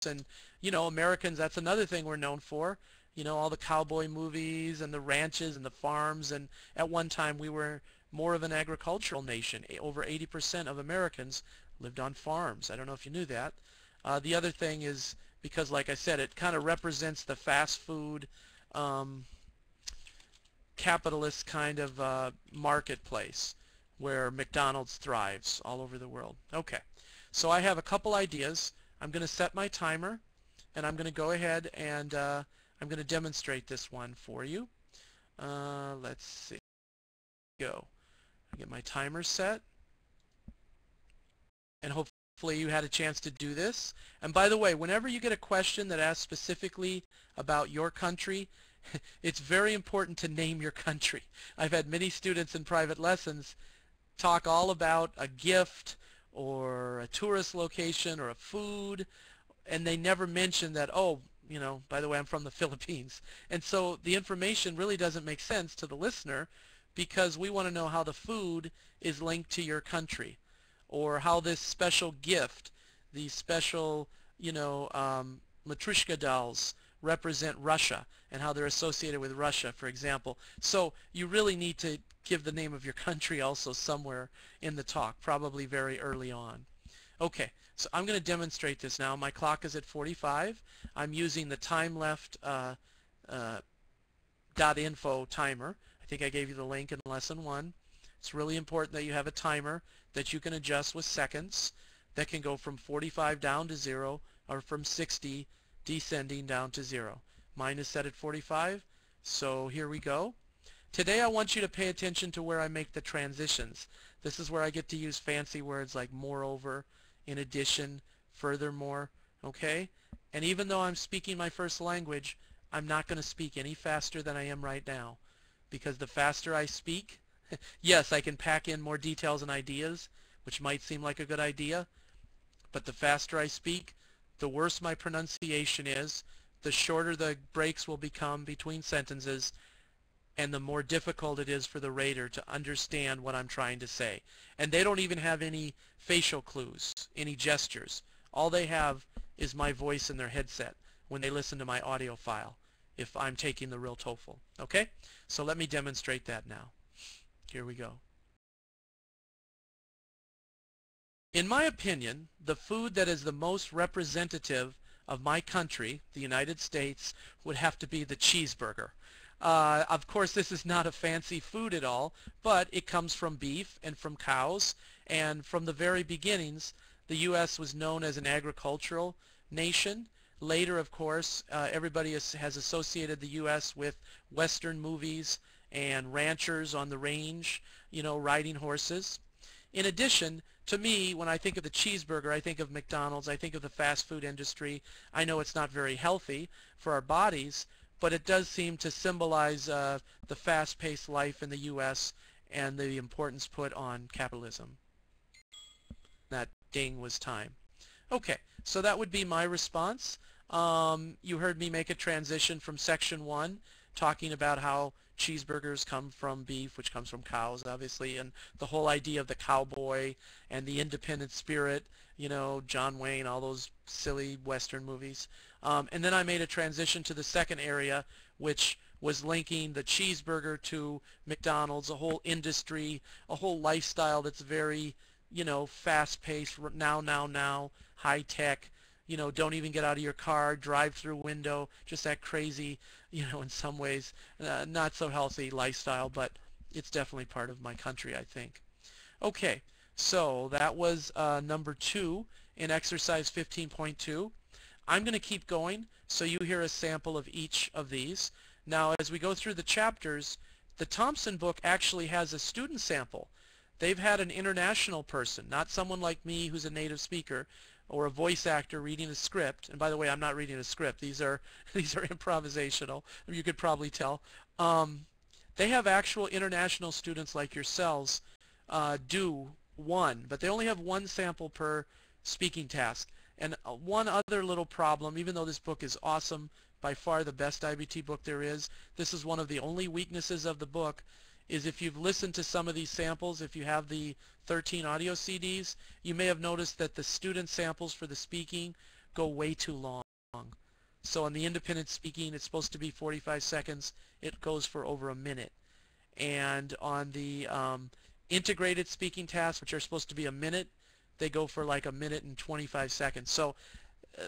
And, you know, Americans, that's another thing we're known for. You know, all the cowboy movies and the ranches and the farms. And at one time we were more of an agricultural nation. Over 80% of Americans lived on farms. I don't know if you knew that. The other thing is because, like I said, it kind of represents the fast food capitalist kind of marketplace where McDonald's thrives all over the world. Okay, so I have a couple ideas. I'm going to set my timer, and I'm going to go ahead and I'm going to demonstrate this one for you. Let's see. Go. I get my timer set, and hopefully you had a chance to do this. And by the way, whenever you get a question that asks specifically about your country, it's very important to name your country. I've had many students in private lessons talk all about a gift or a tourist location or a food, and they never mention that, oh, you know, by the way, I'm from the Philippines. And so the information really doesn't make sense to the listener because we want to know how the food is linked to your country, or how this special gift, these special, you know, matryoshka dolls represent Russia and how they're associated with Russia, for example. So you really need to give the name of your country also somewhere in the talk, probably very early on. Okay, so I'm going to demonstrate this now. My clock is at 45. I'm using the time left .info timer. I think I gave you the link in lesson 1. It's really important that you have a timer that you can adjust with seconds that can go from 45 down to 0 or from 60 descending down to 0. Mine is set at 45, so here we go. Today I want you to pay attention to where I make the transitions. This is where I get to use fancy words like moreover, in addition, furthermore, okay? And even though I'm speaking my first language, I'm not going to speak any faster than I am right now, because the faster I speak, yes, I can pack in more details and ideas, which might seem like a good idea, but the faster I speak, the worse my pronunciation is, the shorter the breaks will become between sentences, and the more difficult it is for the rater to understand what I'm trying to say. And they don't even have any facial clues, any gestures. All they have is my voice in their headset when they listen to my audio file if I'm taking the real TOEFL. Okay? So let me demonstrate that now. Here we go. In my opinion, the food that is the most representative of my country, the United States, would have to be the cheeseburger. Of course, this is not a fancy food at all, but it comes from beef and from cows, and from the very beginnings, the U.S. was known as an agricultural nation. Later, of course, everybody has associated the U.S. with Western movies and ranchers on the range, you know, riding horses. In addition, to me, when I think of the cheeseburger, I think of McDonald's, I think of the fast food industry. I know it's not very healthy for our bodies, but it does seem to symbolize the fast-paced life in the U.S. and the importance put on capitalism. That ding was time. Okay, so that would be my response. You heard me make a transition from section 1, talking about how cheeseburgers come from beef, which comes from cows, obviously, and the whole idea of the cowboy and the independent spirit, you know, John Wayne, all those silly Western movies. And then I made a transition to the second area, which was linking the cheeseburger to McDonald's, a whole industry, a whole lifestyle that's very, you know, fast-paced, now, high-tech, you know, don't even get out of your car, drive through window, just that crazy, you know, in some ways, not so healthy lifestyle, but it's definitely part of my country, I think. Okay, so that was number 2 in exercise 15.2. I'm going to keep going so you hear a sample of each of these. Now, as we go through the chapters, the Thompson book actually has a student sample. They've had an international person, not someone like me who's a native speaker, or a voice actor reading a script. And by the way, I'm not reading a script. These are improvisational. You could probably tell. They have actual international students like yourselves do one, but they only have one sample per speaking task. And one other little problem, even though this book is awesome, by far the best iBT book there is, this is one of the only weaknesses of the book, is if you've listened to some of these samples, if you have the 13 audio CDs, you may have noticed that the student samples for the speaking go way too long. So on the independent speaking, it's supposed to be 45 seconds. It goes for over a minute. And on the integrated speaking tasks, which are supposed to be a minute, they go for like a minute and 25 seconds. So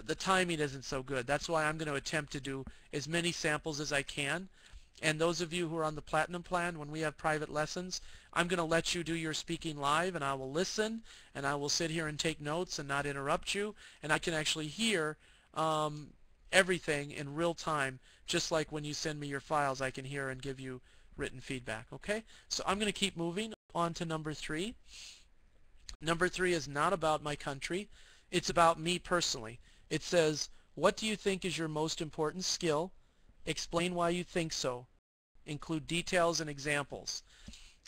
the timing isn't so good. That's why I'm going to attempt to do as many samples as I can. And those of you who are on the Platinum Plan, when we have private lessons, I'm going to let you do your speaking live, and I will listen, and I will sit here and take notes and not interrupt you, and I can actually hear everything in real time, just like when you send me your files, I can hear and give you written feedback. Okay? So I'm going to keep moving on to number 3. Number 3 is not about my country. It's about me personally. It says, what do you think is your most important skill? Explain why you think so. Include details and examples.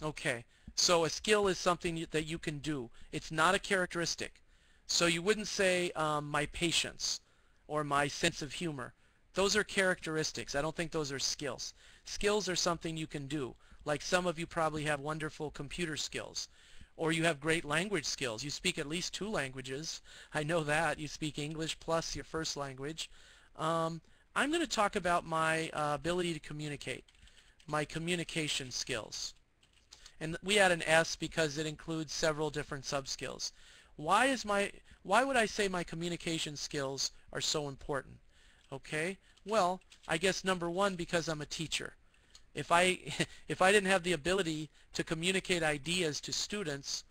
Okay, so a skill is something that you can do. It's not a characteristic. So you wouldn't say my patience or my sense of humor. Those are characteristics. I don't think those are skills. Skills are something you can do. Like some of you probably have wonderful computer skills, or you have great language skills. You speak at least 2 languages. I know that. You speak English plus your first language. I'm going to talk about my ability to communicate, my communication skills. And we add an S because it includes several different sub-skills. Why would I say my communication skills are so important? Okay, well, I guess number 1, because I'm a teacher. If I didn't have the ability to communicate ideas to students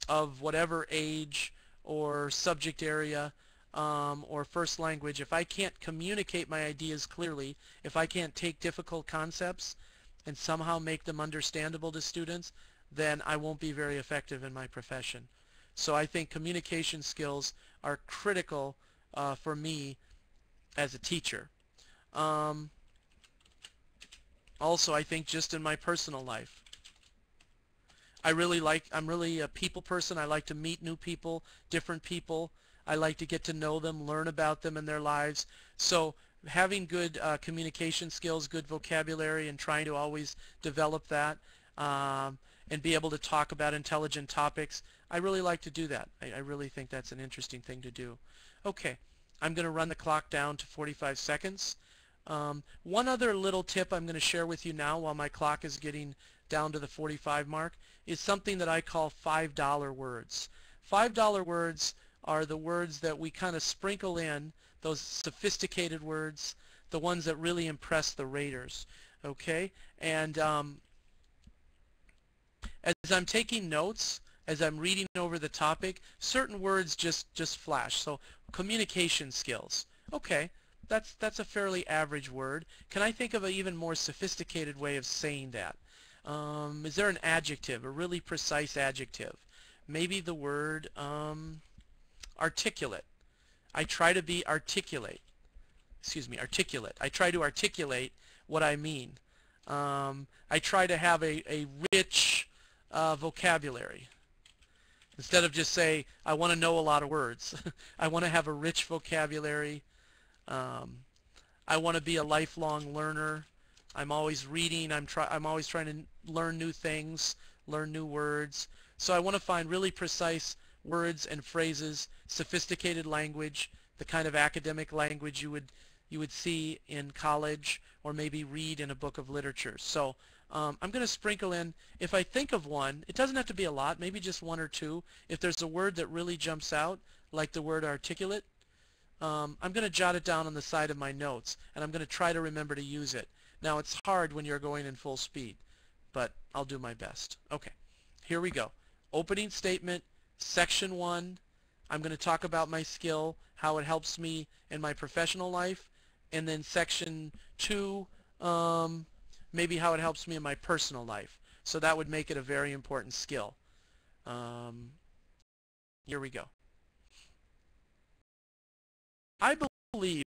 of whatever age or subject area or first language, if I can't communicate my ideas clearly, if I can't take difficult concepts and somehow make them understandable to students, then I won't be very effective in my profession. So I think communication skills are critical for me as a teacher. Also, I think just in my personal life, I'm really a people person. I like to meet new people, different people. I like to get to know them, learn about them and their lives. So having good communication skills, good vocabulary, and trying to always develop that and be able to talk about intelligent topics, I really like to do that. I really think that's an interesting thing to do. Okay, I'm going to run the clock down to 45 seconds. One other little tip I'm going to share with you now while my clock is getting down to the 45 mark is something that I call $5 words. $5 words are the words that we kind of sprinkle in, those sophisticated words, the ones that really impress the raters. Okay, and as I'm taking notes, as I'm reading over the topic, certain words just flash. So communication skills. Okay, that's a fairly average word. Can I think of an even more sophisticated way of saying that? Is there an adjective, a really precise adjective? Maybe the word articulate. I try to be articulate. Articulate. I try to articulate what I mean. I try to have a rich vocabulary. Instead of just say, I want to know a lot of words. I want to have a rich vocabulary. I want to be a lifelong learner. I'm always reading. I'm always trying to learn new things, learn new words. So I want to find really precise words and phrases, sophisticated language, the kind of academic language you would see in college or maybe read in a book of literature. So I'm going to sprinkle in, if I think of one, it doesn't have to be a lot, maybe just 1 or 2. If there's a word that really jumps out, like the word articulate, I'm going to jot it down on the side of my notes, and I'm going to try to remember to use it. Now, it's hard when you're going in full speed, but I'll do my best. Okay, here we go. Opening statement, section 1. I'm going to talk about my skill, how it helps me in my professional life, and then section 2, maybe how it helps me in my personal life. So that would make it a very important skill. Here we go. I believe